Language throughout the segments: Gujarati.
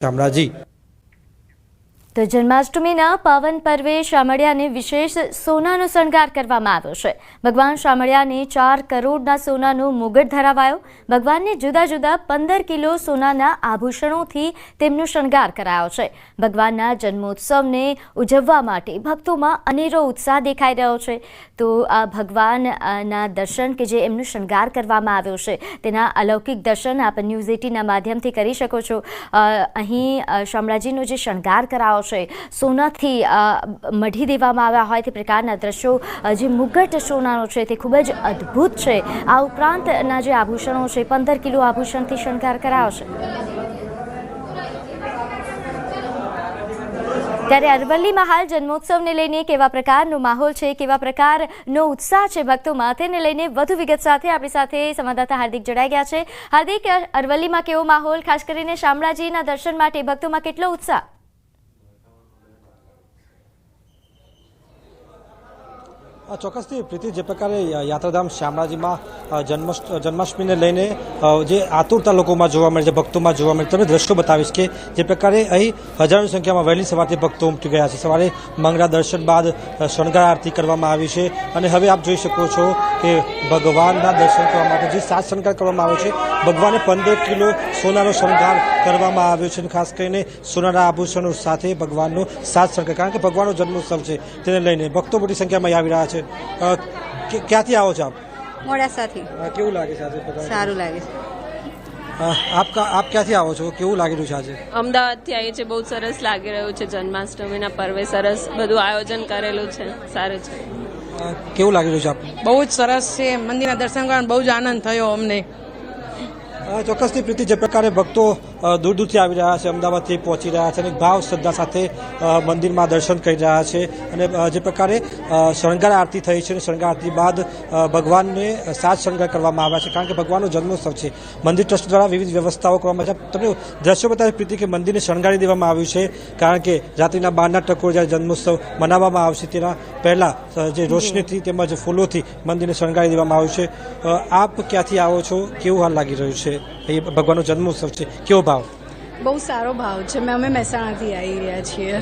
શામળાજી। તો જન્માષ્ટમીના પાવન પર્વે શામળિયાને વિશેષ સોનાનો શણગાર કરવામાં આવ્યો છે। ભગવાન શામળિયાને 4 કરોડના સોનાનો મુગટ ધરાવાયો। ભગવાનને જુદા જુદા 15 કિલો સોનાના આભૂષણોથી તેમનો શણગાર કરાયો છે। ભગવાનના જન્મોત્સવને ઉજવવા માટે ભક્તોમાં અનેરો ઉત્સાહ દેખાઈ રહ્યો છે। તો આ ભગવાનના દર્શન કે જે એમનો શણગાર કરવામાં આવ્યો છે તેના અલૌકિક દર્શન આપ ન્યૂઝ 18ના માધ્યમથી કરી શકો છો। અહીં શામળાજીનો જે શણગાર કરાયો છે સોનાથી મઢી દેવામાં આવ્યા હોય તે પ્રકારના દ્રશ્યો, જે મુગટ સોનાનો છે તે ખૂબ જ અદ્ભુત છે। આ ઉપરાંતના જે આભૂષણો છે 15 કિલો આભૂષણથી શણગાર કરાયો છે। ત્યારે અરવલ્લીમાં હાલ જન્મોત્સવને લઈને કેવા પ્રકારનો માહોલ છે, કેવા પ્રકારનો ઉત્સાહ છે ભક્તોમાં, તેને લઈને વધુ વિગત સાથે આપણી સાથે સંવાદદાતા હાર્દિક જોડાઈ ગયા છે। હાર્દિક, અરવલ્લીમાં કેવો માહોલ, ખાસ કરીને શામળાજીના દર્શન માટે ભક્તોમાં કેટલો ઉત્સાહ? ચોક્કસથી પ્રીતિ, જે પ્રકારે યાત્રાધામ શામળાજીમાં જન્માષ્ટમીને લઈને જે આતુરતા લોકોમાં જોવા મળે છે, ભક્તોમાં જોવા મળે, તમે દ્રશ્યો બતાવીશ કે જે પ્રકારે અહીં હજારોની સંખ્યામાં વહેલી સવારથી ભક્તો ઉમટી ગયા છે। સવારે મંગળા દર્શન બાદ શણગાર આરતી કરવામાં આવી છે અને હવે આપ જોઈ શકો છો કે ભગવાનના દર્શન કરવા માટે જે સાજ શણગાર કરવામાં આવ્યો છે, ભગવાને 15 કિલો સોનાનો શણગાર કરવામાં આવ્યો છે। ખાસ કરીને સોનાના આભૂષણો સાથે ભગવાનનો સાજ શણગાર, કારણ કે ભગવાનનો જન્મોત્સવ છે તેને લઈને ભક્તો મોટી સંખ્યામાં આવી રહ્યા છે। ક્યાંથી આવો છો આપ? મોડાસાથી। કેવું લાગે છે આજે? સારું લાગે છે। આપ ક્યાંથી આવો છો? કેવું લાગી રહ્યું છે આજે? અમદાવાદથી આવીએ છીએ। બહુ સરસ લાગી રહ્યું છે। જન્માષ્ટમીના પર્વે સરસ બધું આયોજન કરેલું છે, સારું છે। કેવું લાગી રહ્યું છે આપ? બહુ જ સરસ છે। મંદિરના દર્શન કરવાનો બહુ જ આનંદ થયો અમને। ચોક્કસથી પ્રીતિ, જે પ્રકારે ભક્તો દૂર દૂરથી આવી રહ્યા છે, અમદાવાદથી પહોંચી રહ્યા છે અને ભાવ શ્રદ્ધા સાથે મંદિરમાં દર્શન કરી રહ્યા છે અને જે પ્રકારે શણગાર આરતી થઈ છે અને શણગાર આરતી બાદ ભગવાનને સાજ શણગાર કરવામાં આવ્યા છે, કારણ કે ભગવાનનો જન્મોત્સવ છે। મંદિર ટ્રસ્ટ દ્વારા વિવિધ વ્યવસ્થાઓ કરવામાં આવે છે। તમને દ્રશ્યો બતાવી પ્રીતિ કે મંદિરને શણગારી દેવામાં આવ્યું છે, કારણ કે રાત્રિના 12ના ટકોર જ્યારે જન્મોત્સવ મનાવવામાં આવશે તેના પહેલાં જે રોશનીથી તેમજ ફૂલોથી મંદિરને શણગારી દેવામાં આવ્યું છે। આપ ક્યાંથી આવો છો? કેવું હાલ લાગી રહ્યું છે? એ ભગવાનનો જન્મોત્સવ છે, કેવો ભાવ? બહુ સારો ભાવ છે। અમે મહેસાણાથી આવી રહ્યા છીએ।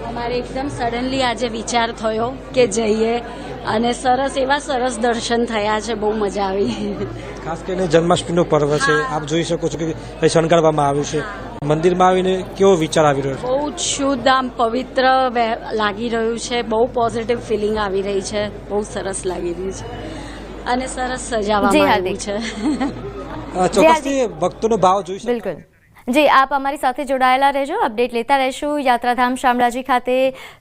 અમારે એકદમ સડનલી આજે વિચાર થયો કે જઈએ અને સરસ દર્શન થયા છે, બહુ મજા આવી। ખાસ કરીને જન્માષ્ટમીનો પર્વ છે, આપ જોઈ શકો છો કે શણગારવામાં આવ્યું છે। મંદિરમાં આવીને કેવો વિચાર આવી રહ્યો છે? બહુ જ શુદ્ધ, આમ પવિત્ર લાગી રહ્યું છે। બહુ પોઝિટિવ ફિલિંગ આવી રહી છે, બહુ સરસ લાગી રહ્યું છે અને સરસ સજાવવામાં આવ્યું છે। ચોક્કસથી ભક્તોનો ભાવ જોઈ શકો। બિલકુલ જી, આપ અમારી સાથે જોડાયેલા રહેજો, અપડેટ લેતા રહેશું। યાત્રાધામ શામળાજી ખાતે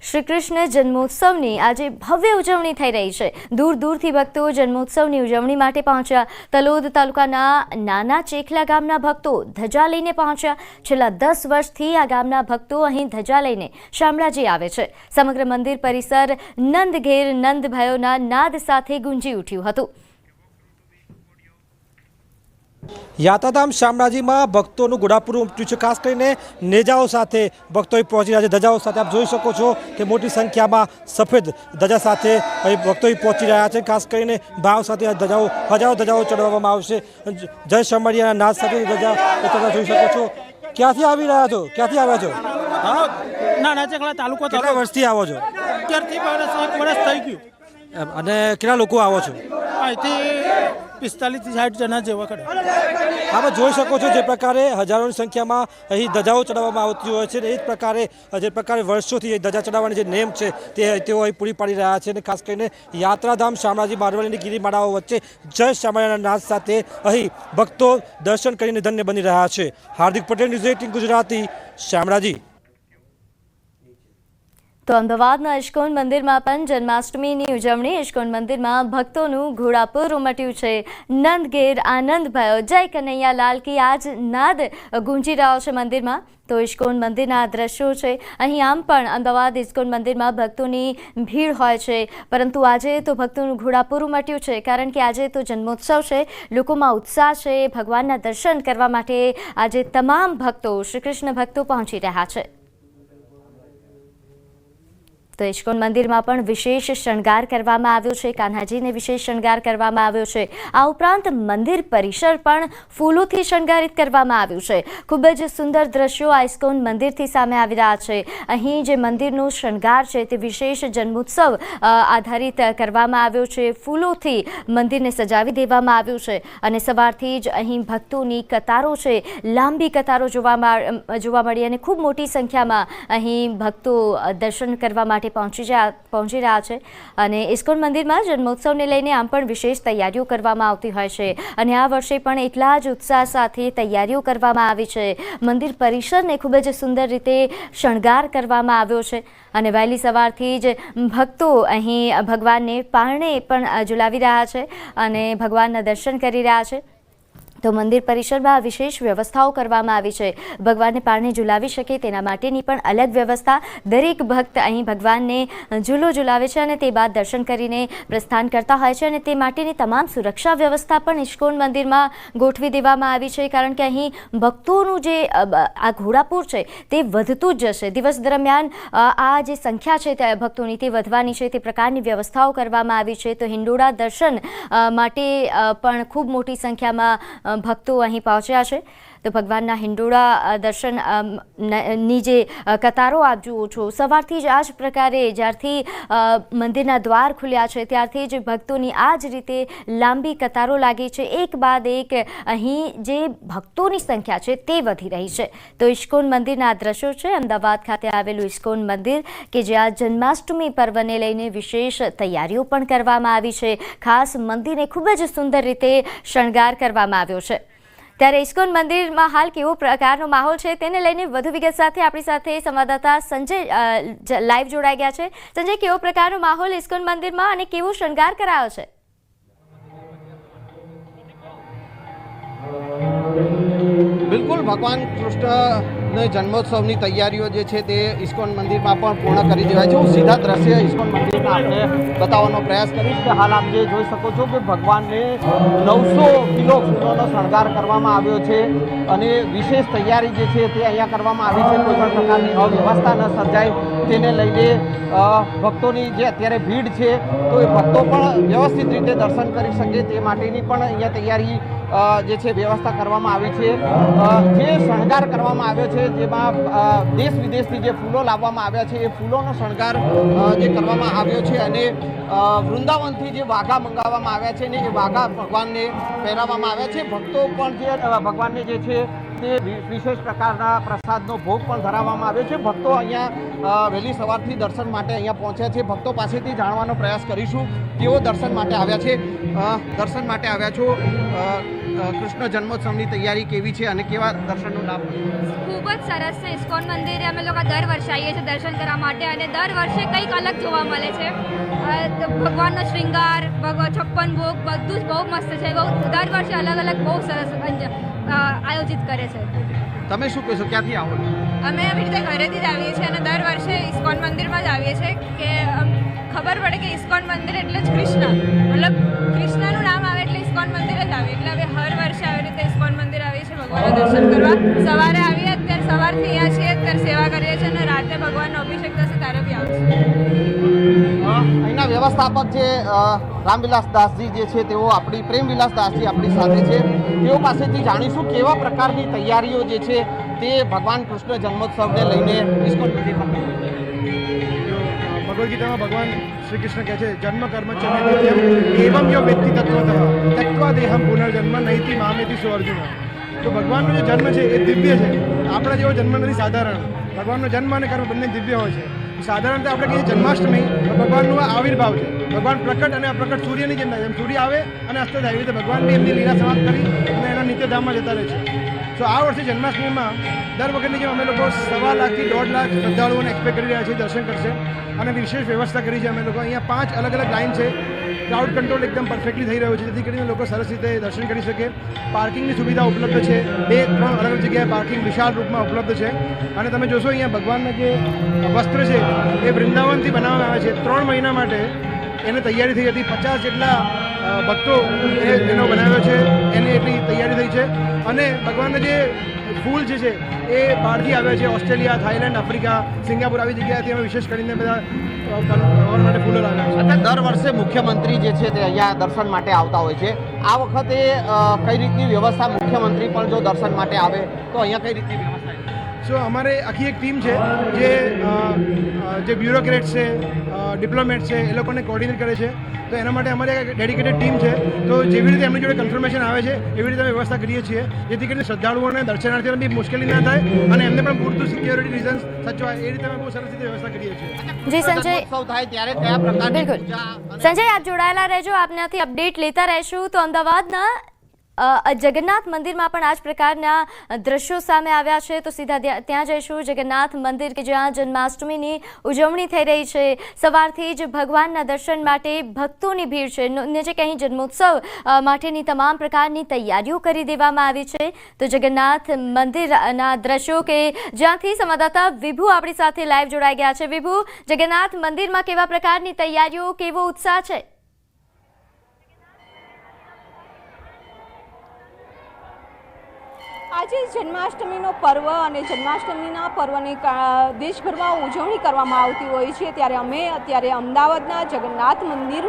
શ્રી કૃષ્ણ જન્મોત્સવની આજે ભવ્ય ઉજવણી થઈ રહી છે। દૂર દૂરથી ભક્તો જન્મોત્સવની ઉજવણી માટે પહોંચ્યા। તલોદ તાલુકાના નાના ચેખલા ગામના ભક્તો ધજા લઈને પહોંચ્યા। છેલ્લા 10 વર્ષથી આ ગામના ભક્તો અહીં ધજા લઈને શામળાજી આવે છે। સમગ્ર મંદિર પરિસર નંદ ઘેર નંદ ભયોના નાદ સાથે ગુંજી ઉઠ્યું હતું। યાત્રાધામ શામળાજીમાં ભક્તોનું ઘોડાપુર ઉમટ્યું છે। ખાસ કરીને નેજાઓ સાથે ભક્તો અહીં પહોંચી રહ્યા છે, ધજાઓ સાથે। આપ જોઈ શકો છો કે મોટી સંખ્યામાં સફેદ ધજા સાથે અહીં ભક્તો અહીં પહોંચી રહ્યા છે। ખાસ કરીને ભાવ સાથે આ ધજાઓ, હજારો ધજાઓ ચડાવવામાં આવશે। જય શામળિયાના નાદ સાથે ધજા જોઈ શકો છો। ક્યાંથી આવી રહ્યા છો? ક્યાંથી આવ્યા છો? નાના ચેખલા તાલુકો। કેટલા વર્ષથી આવો છો? 1 વર્ષ થઈ ગયું। અને કેટલા લોકો આવો છો? અહીંથી 45 થી 60 જણા જેવા ખરા। આપ જોઈ શકો છો જે પ્રકારે હજારોની સંખ્યામાં અહીં ધજાઓ ચડાવવામાં આવતી હોય છે। એ જ પ્રકારે જે પ્રકારે વર્ષોથી ધજા ચડાવવાની જે નેમ છે તે તેઓ અહીં પૂરી પાડી રહ્યા છે। અને ખાસ કરીને યાત્રાધામ શામળાજી અરવલ્લીની ગિરિમાળાઓ વચ્ચે જય શામળિયાના નાદ સાથે અહીં ભક્તો દર્શન કરીને ધન્ય બની રહ્યા છે। હાર્દિક પટેલ, ન્યૂઝ 18 ગુજરાતી, શામળાજી। તો અમદાવાદના ઇસ્કોન મંદિરમાં પણ જન્માષ્ટમીની ઉજવણી। ઇસ્કોન મંદિરમાં ભક્તોનું ઘોડાપુર ઉમટ્યું છે। નંદ ઘેર આનંદ ભયો, જય કનૈયા લાલ કી આજ નાદ ગુંજી રહ્યો છે મંદિરમાં। તો ઇસ્કોન મંદિરના દ્રશ્યો છે। અહીં આમ પણ અમદાવાદ ઇસ્કોન મંદિરમાં ભક્તોની ભીડ હોય છે, પરંતુ આજે તો ભક્તોનું ઘોડાપુર ઉમટ્યું છે, કારણ કે આજે તો જન્મોત્સવ છે। લોકોમાં ઉત્સાહ છે, ભગવાનના દર્શન કરવા માટે આજે તમામ ભક્તો, શ્રી કૃષ્ણ ભક્તો પહોંચી રહ્યા છે। તો ઇસ્કોન મંદિરમાં પણ વિશેષ શણગાર કરવામાં આવ્યો છે, કાન્હાજીને વિશેષ શણગાર કરવામાં આવ્યો છે। આ ઉપરાંત મંદિર પરિસર પણ ફૂલોથી શણગારિત કરવામાં આવ્યું છે। ખૂબ જ સુંદર દ્રશ્યો આ ઇસ્કોન મંદિરથી સામે આવી રહ્યા છે। અહીં જે મંદિરનો શણગાર છે તે વિશેષ જન્મોત્સવ આધારિત કરવામાં આવ્યો છે। ફૂલોથી મંદિરને સજાવી દેવામાં આવ્યું છે અને સવારથી જ અહીં ભક્તોની કતારો છે, લાંબી કતારો જોવા મળી અને ખૂબ મોટી સંખ્યામાં અહીં ભક્તો દર્શન કરવા માટે પહોંચી રહ્યા છે। અને ઇસ્કોન મંદિરમાં જન્મોત્સવને લઈને આમ પણ વિશેષ તૈયારીઓ કરવામાં આવતી હોય છે અને આ વર્ષે પણ એટલા જ ઉત્સાહ સાથે તૈયારીઓ કરવામાં આવી છે। મંદિર પરિસરને ખૂબ જ સુંદર રીતે શણગાર કરવામાં આવ્યો છે અને વહેલી સવારથી જ ભક્તો અહીં ભગવાનને પારણે પણ ઝુલાવી રહ્યા છે અને ભગવાનના દર્શન કરી રહ્યા છે। તો મંદિર પરિસરમાં વિશેષ વ્યવસ્થાઓ કરવામાં આવી છે। ભગવાનને પારણે ઝુલાવી શકે તેના માટેની પણ અલગ વ્યવસ્થા। દરેક ભક્ત અહીં ભગવાનને ઝૂલો ઝુલાવે છે અને તે બાદ દર્શન કરીને પ્રસ્થાન કરતા હોય છે અને તે માટેની તમામ સુરક્ષા વ્યવસ્થા પણ ઇસ્કોન મંદિરમાં ગોઠવી દેવામાં આવી છે, કારણ કે અહીં ભક્તોનું જે આ ઘોડાપૂર છે તે વધતું જ જશે। દિવસ દરમિયાન આ જે સંખ્યા છે તે ભક્તોની તે વધવાની છે, તે પ્રકારની વ્યવસ્થાઓ કરવામાં આવી છે। તો હિંડોળા દર્શન માટે પણ ખૂબ મોટી સંખ્યામાં ભક્તો અહીં પહોંચ્યા છે। તો ભગવાનના હિંડોળા દર્શનની જે કતારો આપ જુઓ છો, સવારથી જ આ જ પ્રકારે જ્યારથી મંદિરના દ્વાર ખુલ્યા છે ત્યારથી જ ભક્તોની આ જ રીતે લાંબી કતારો લાગી છે। એક બાદ એક અહીં જે ભક્તોની સંખ્યા છે તે વધી રહી છે। તો ઇસ્કોન મંદિરના દ્રશ્યો છે, અમદાવાદ ખાતે આવેલું ઇસ્કોન મંદિર કે જ્યાં જન્માષ્ટમી પર્વને લઈને વિશેષ તૈયારીઓ પણ કરવામાં આવી છે। ખાસ મંદિરને ખૂબ જ સુંદર રીતે શણગાર કરવામાં આવ્યો છે। ત્યારે ઇસ્કોન મંદિરમાં હાલ કેવો પ્રકારનો માહોલ છે તેને લઈને વધુ વિગત સાથે આપણી સાથે સંવાદદાતા સંજય લાઈવ જોડાઈ ગયા છે। સંજય, કેવો પ્રકારનો માહોલ ઇસ્કોન મંદિરમાં અને કેવો શણગાર કરાયો છે? બિલકુલ, ભગવાન કૃષ્ણ જન્મોત્સવની તૈયારીઓ જે છે તે ઇસ્કોન મંદિરમાં પણ પૂર્ણ કરી દેવાય છે। હું સીધા દ્રશ્ય ઇસ્કોન મંદિરના આપણે બતાવવાનો પ્રયાસ કરીશ કે હાલ આપ જે જોઈ શકો છો કે ભગવાનને 900 કિલો ફૂલોનો શણગાર કરવામાં આવ્યો છે અને વિશેષ તૈયારી જે છે તે અહીંયા કરવામાં આવી છે। કોઈ પણ પ્રકારની અવ્યવસ્થા ન સર્જાય તેને લઈને ભક્તોની જે અત્યારે ભીડ છે તો એ ભક્તો પણ વ્યવસ્થિત રીતે દર્શન કરી શકે તે માટેની પણ અહીંયા તૈયારી જે છે વ્યવસ્થા કરવામાં આવી છે। જે શણગાર કરવામાં આવ્યો છે જેમાં દેશ વિદેશથી જે ફૂલો લાવવામાં આવ્યા છે એ ફૂલોનો શણગાર જે કરવામાં આવ્યો છે અને વૃંદાવનથી જે વાઘા મંગાવવામાં આવ્યા છે ને એ વાઘા ભગવાનને પહેરાવવામાં આવ્યા છે। ભક્તો પણ જે ભગવાનને જે છે તે વિશેષ પ્રકારના પ્રસાદનો ભોગ પણ ધરાવવામાં આવ્યો છે। ભક્તો અહીંયા વહેલી સવારથી દર્શન માટે અહીંયા પહોંચ્યા છે। ભક્તો પાસેથી જાણવાનો પ્રયાસ કરીશું કેવો દર્શન માટે આવ્યા છે। દર્શન માટે આવ્યા છો, કૃષ્ણ જન્મોત્સવની તૈયારી કેવી છે અને કેવા દર્શનનો લાભ? ખૂબ જ સરસ છે। ઇસ્કોન મંદિરે અમે લોકો દર વર્ષે આવીએ છીએ દર્શન કરવા માટે અને દર વર્ષે કંઈક અલગ જોવા મળે છે। ભગવાનનો શૃંગાર, 56 ભોગ બધું જ બહુ મસ્ત છે। દર વર્ષે અલગ અલગ બહુ સરસ આયોજિત કરે છે। તમે શું કહેશો, ક્યાંથી આવો છો? અમે આવી રીતે ઘરેથી જ આવીએ છીએ અને દર વર્ષે ઇસ્કોન મંદિરમાં જ આવીએ છીએ કે ખબર પડે કે ઇસ્કોન મંદિર એટલે જ કૃષ્ણ, મતલબ કૃષ્ણનું નામ આવે એટલે ઇસ્કોન મંદિર જ આવે। એટલે હવે હર વર્ષે આવી રીતે ઇસ્કોન મંદિર આવીએ છીએ ભગવાનના દર્શન કરવા। સવારે આવીએ, અત્યારે સવારથી અહીંયા છીએ, અત્યારે સેવા કરીએ છીએ અને રાતે ભગવાનનો અભિષેક થશે ત્યારે બી આવશે। અહીંના વ્યવસ્થાપક જે રામવિલાસ દાસજી જે છે તેઓ આપણી પ્રેમવિલાસ દાસજી આપણી સાથે છે। તેઓ પાસેથી જાણીશું કેવા પ્રકારની તૈયારીઓ જે છે તે ભગવાન કૃષ્ણ જન્મોત્સવને લઈને ઇસ્કોન મંદિરમાં ભગવદ્ ગીતામાં ભગવાન શ્રી કૃષ્ણ કહે છે, જન્મ કર્મ ચ મે નિત્યમ એવમ યો વ્યક્તિ તત્વતઃ ત્યક્ત્વા દેહમ પુનર્જન્મ નૈતિ મામેતિ સો અર્જુન। તો ભગવાનનો જે જન્મ છે એ દિવ્ય છે। આપણા જેવો જન્મ નથી સાધારણ। ભગવાનનો જન્મ અને કર્મ બંને દિવ્ય હોય છે। સાધારણતઃ આપણે કહીએ જન્માષ્ટમી ભગવાનનો આવિર્ભાવ છે। ભગવાન પ્રકટ અને અપ્રકટ સૂર્યની જેમ થાય, સૂર્ય આવે અને અસ્ત થાય, એવી રીતે ભગવાન બી એમની લીલા સમાપ્ત કરી અને એના નિત્યધામમાં જતા રહે છે। તો આ વર્ષે જન્માષ્ટમીમાં દર વખતની જેમ અમે લોકો 1.25 લાખથી 1.5 લાખ શ્રદ્ધાળુઓને એક્સપેક્ટ કરી રહ્યા છીએ દર્શન કરશે અને વિશેષ વ્યવસ્થા કરી છે અમે લોકો। અહીંયા 5 અલગ અલગ લાઇન છે। ક્રાઉડ કંટ્રોલ એકદમ પરફેક્ટલી થઈ રહ્યો છે જેથી કરીને લોકો સરસ રીતે દર્શન કરી શકે। પાર્કિંગની સુવિધા ઉપલબ્ધ છે, 2-3 અલગ અલગ જગ્યાએ પાર્કિંગ વિશાળ રૂપમાં ઉપલબ્ધ છે અને તમે જોશો અહીંયા ભગવાનના જે વસ્ત્ર છે એ વૃંદાવનથી બનાવવામાં આવે છે। 3 મહિના માટે એને તૈયારી થઈ હતી। 50 જેટલા ભક્તો એનો બનાવ્યો છે, એની એટલી તૈયારી થઈ છે અને ભગવાનને જે ફૂલ જે છે એ બહારથી આવે છે. ઓસ્ટ્રેલિયા, થાઈલેન્ડ, આફ્રિકા, સિંગાપુર આવી જગ્યાએથી અમે વિશેષ કરીને બધા ભગવાન માટે ફૂલો લાવ્યા છે. એટલે દર વર્ષે મુખ્યમંત્રી જે છે તે અહીંયા દર્શન માટે આવતા હોય છે. આ વખતે કઈ રીતની વ્યવસ્થા, મુખ્યમંત્રી પણ જો દર્શન માટે આવે તો અહીંયા કઈ રીતની વ્યવસ્થા છે? સો અમારે આખી એક ટીમ છે જે બ્યુરોક્રેટ છે, ડિપ્લોમેટ છે, એ લોકોને કોર્ડિનેટ કરે છે. તો એના માટે અમારી એક ડેડિકેટેડ ટીમ છે. તો જેવી રીતે એમની જોડે કન્ફર્મેશન આવે છે એવી રીતે અમે વ્યવસ્થા કરીએ છીએ, જેથી કરીને શ્રદ્ધાળુઓને, દર્શનાર્થીઓને બી મુશ્કેલી ના થાય અને એમને પણ પૂરતું સિક્યોરિટી રીઝન્સ સચવાય એ રીતે અમે બહુ સરસ રીતે વ્યવસ્થા કરીએ છીએ. જી સંજય, જન્મોત્સવ થાય ત્યારે કયા પ્રકારની બિલકુલ. પૂજા અને સંજય, આપ જોડાયેલા રહેજો, આપનાથી અપડેટ લેતા રહેશું. તો અમદાવાદના જગન્નાથ મંદિરમાં પણ આ જ પ્રકારના દ્રશ્યો સામે આવ્યા છે. તો સીધા ત્યાં જઈશું, જગન્નાથ મંદિર કે જ્યાં જન્માષ્ટમીની ઉજવણી થઈ રહી છે. સવારથી જ ભગવાનના દર્શન માટે ભક્તોની ભીડ છે. જે કંઈ જન્મોત્સવ માટેની તમામ પ્રકારની તૈયારીઓ કરી દેવામાં આવી છે. તો જગન્નાથ મંદિરના દ્રશ્યો કે જ્યાંથી સંવાદદાતા વિભુ આપણી સાથે લાઈવ જોડાઈ ગયા છે. વિભુ, જગન્નાથ મંદિરમાં કેવા પ્રકારની તૈયારીઓ, કેવો ઉત્સાહ છે? આજે જન્માષ્ટમીનો પર્વ અને જન્માષ્ટમીના પર્વની દેશભરમાં ઉજવણી કરવામાં આવતી હોય છે, ત્યારે અમે અત્યારે અમદાવાદના જગન્નાથ મંદિર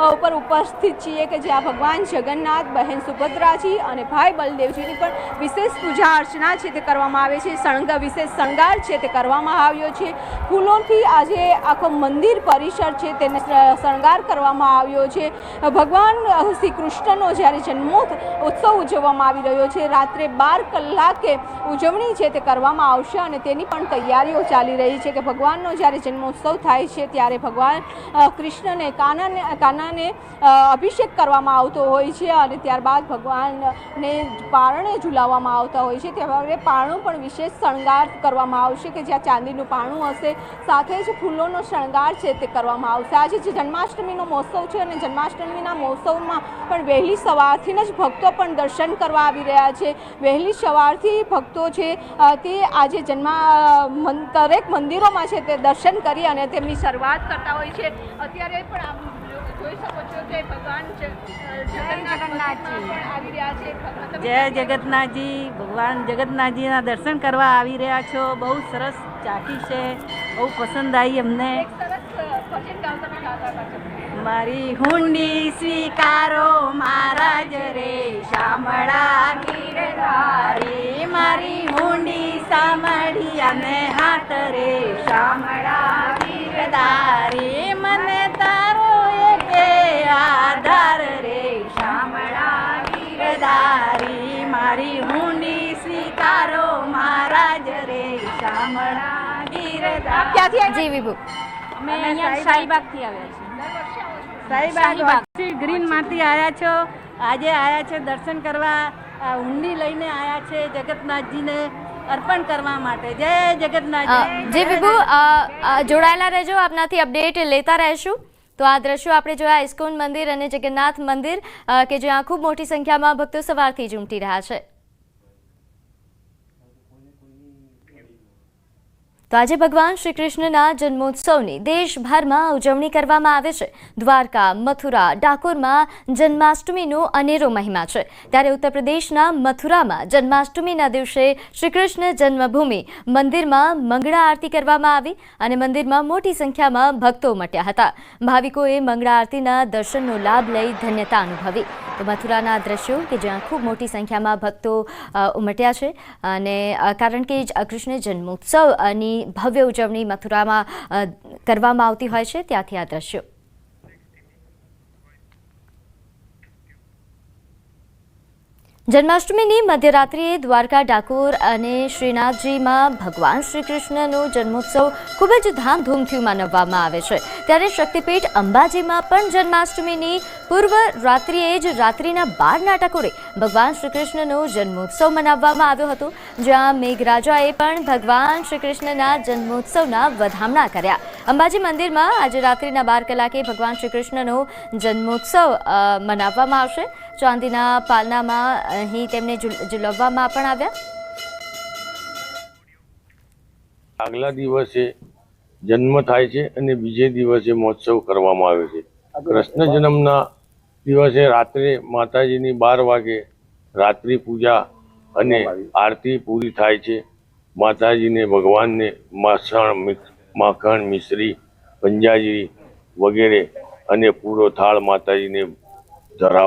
ઉપર ઉપસ્થિત છીએ કે જ્યાં ભગવાન જગન્નાથ, બહેન સુભદ્રાજી અને ભાઈ બલદેવજીની પણ વિશેષ પૂજા અર્ચના છે તે કરવામાં આવે છે. વિશેષ શણગાર છે તે કરવામાં આવ્યો છે. ફૂલોથી આજે આખો મંદિર પરિસર છે તેને શણગાર કરવામાં આવ્યો છે. ભગવાન શ્રી કૃષ્ણનો જ્યારે જન્મોત્સવ ઉજવવામાં આવી રહ્યો છે. રાત્રે 12 કલાકે ઉજવણી છે તે કરવામાં આવશે અને તેની પણ તૈયારીઓ ચાલી રહી છે કે ભગવાનનો જ્યારે જન્મોત્સવ થાય છે ત્યારે ભગવાન કૃષ્ણને કાનાને અભિષેક કરવામાં આવતો હોય છે અને ત્યારબાદ ભગવાનને પારણે ઝુલાવવામાં આવતા હોય છે. ત્યારે પારણું પણ વિશેષ શણગાર કરવામાં આવશે કે જ્યાં ચાંદીનું પારણું હશે, સાથે જ ફૂલોનો શણગાર છે તે કરવામાં આવશે. આજે જે જન્માષ્ટમીનો મહોત્સવ છે અને જન્માષ્ટમીના મહોત્સવમાં પણ વહેલી સવારથી જ ભક્તો પણ દર્શન કરવા આવી રહ્યા છે. વહેલી સવારથી ભક્તો છે તે આજે દરેક મંદિરોમાં છે તે દર્શન કરી અને તેમની શરૂઆત કરતા હોય છે. અત્યારે પણ આપ જોઈ શકો છો કે ભગવાન જગન્નાથજી આવી રહ્યા છે. જય જગન્નાથજી, ભગવાન જગન્નાથજીના દર્શન કરવા આવી રહ્યા છો. બહુ સરસ ચાકી છે, બહુ પસંદ આવી અમને. એક સરસ ભજન ગાતા. મારી હુંડી સ્વીકારો મહારાજ રે, શામળા ગીરધારી. મારી હુંડી સાંભળી અને હાથ રે, શામળા ગીરધારી. મને તારો એકે આધાર રે, શામળા ગીરધારી. મારી હુંડી સ્વીકારો મહારાજ રે, શામળા ગીરધારી. ક્યાંથી જી વિભુ. અમે અહીંયા શાહીબાગથી આવ્યા છીએ. શાહીબાગ ગ્રીન માંથી આવ્યા છો. આજે આવ્યા છે દર્શન કરવા, હુંડી લઈને આવ્યા છે જગન્નાથજીને અર્પણ કરવા માટે. જય જગન્નાથ. જી વિભુ, જોડાયેલા રહેજો, આપનાથી અપડેટ લેતા રહેશું. તો આ દ્રશ્યો આપણે જોયા ઇસ્કોન મંદિર અને જગન્નાથ મંદિર કે જ્યાં ખૂબ મોટી સંખ્યામાં ભક્તો સવારથી જ ઉમટી રહ્યા છે. તો આજે ભગવાન શ્રી કૃષ્ણના જન્મોત્સવની દેશભરમાં ઉજવણી કરવામાં આવે છે. દ્વારકા, મથુરા, ડાકોરમાં જન્માષ્ટમીનો અનેરો મહિમા છે. ત્યારે ઉત્તર પ્રદેશના મથુરામાં જન્માષ્ટમીના દિવસે શ્રી કૃષ્ણ જન્મભૂમિ મંદિરમાં મંગળા આરતી કરવામાં આવી અને મંદિરમાં મોટી સંખ્યામાં ભક્તો ઉમટ્યા હતા. ભાવિકોએ મંગળા આરતીના દર્શનનો લાભ લઈ ધન્યતા અનુભવી. તો મથુરાના દ્રશ્યો કે જ્યાં ખૂબ મોટી સંખ્યામાં ભક્તો ઉમટ્યા છે અને કારણ કે કૃષ્ણ જન્મોત્સવની ભવ્ય ઉજવણી મથુરામાં કરવામાં આવતી હોય છે, ત્યાંથી આ દ્રશ્યો. જન્માષ્ટમીની મધ્યરાત્રિએ દ્વારકા, ડાકોર અને શ્રીનાથજીમાં ભગવાન શ્રી કૃષ્ણનો જન્મોત્સવ ખૂબ જ ધામધૂમથી મનાવવામાં આવે છે. ત્યારે શક્તિપીઠ અંબાજીમાં પણ જન્માષ્ટમીની પૂર્વ રાત્રિએ જ રાત્રિના 12 નાટકોએ ભગવાન શ્રી કૃષ્ણનો જન્મોત્સવ મનાવવામાં આવ્યો હતો, જ્યાં મેઘરાજાએ પણ ભગવાન શ્રી કૃષ્ણના જન્મોત્સવના વધામણા કર્યા. અંબાજી મંદિરમાં આજે રાત્રિના 12 કલાકે ભગવાન શ્રી કૃષ્ણનો જન્મોત્સવ મનાવવામાં આવશે. ચાંદીના પાલનામાં અહીં તેમને ઝુલાવવામાં પણ આવ્યા. આગલા દિવસે જન્મ થાય છે અને બીજે દિવસે મહોત્સવ કરવામાં આવે છે. કૃષ્ણ જન્મના દિવસે રાત્રે માતાજીની 12 વાગે રાત્રિ પૂજા અને આરતી પૂરી થાય છે. માતાજીને ભગવાનને માખણ મિશ્રી પંજાજી વગેરે અને પૂરો થાળ માતાજીને ધરાવવામાં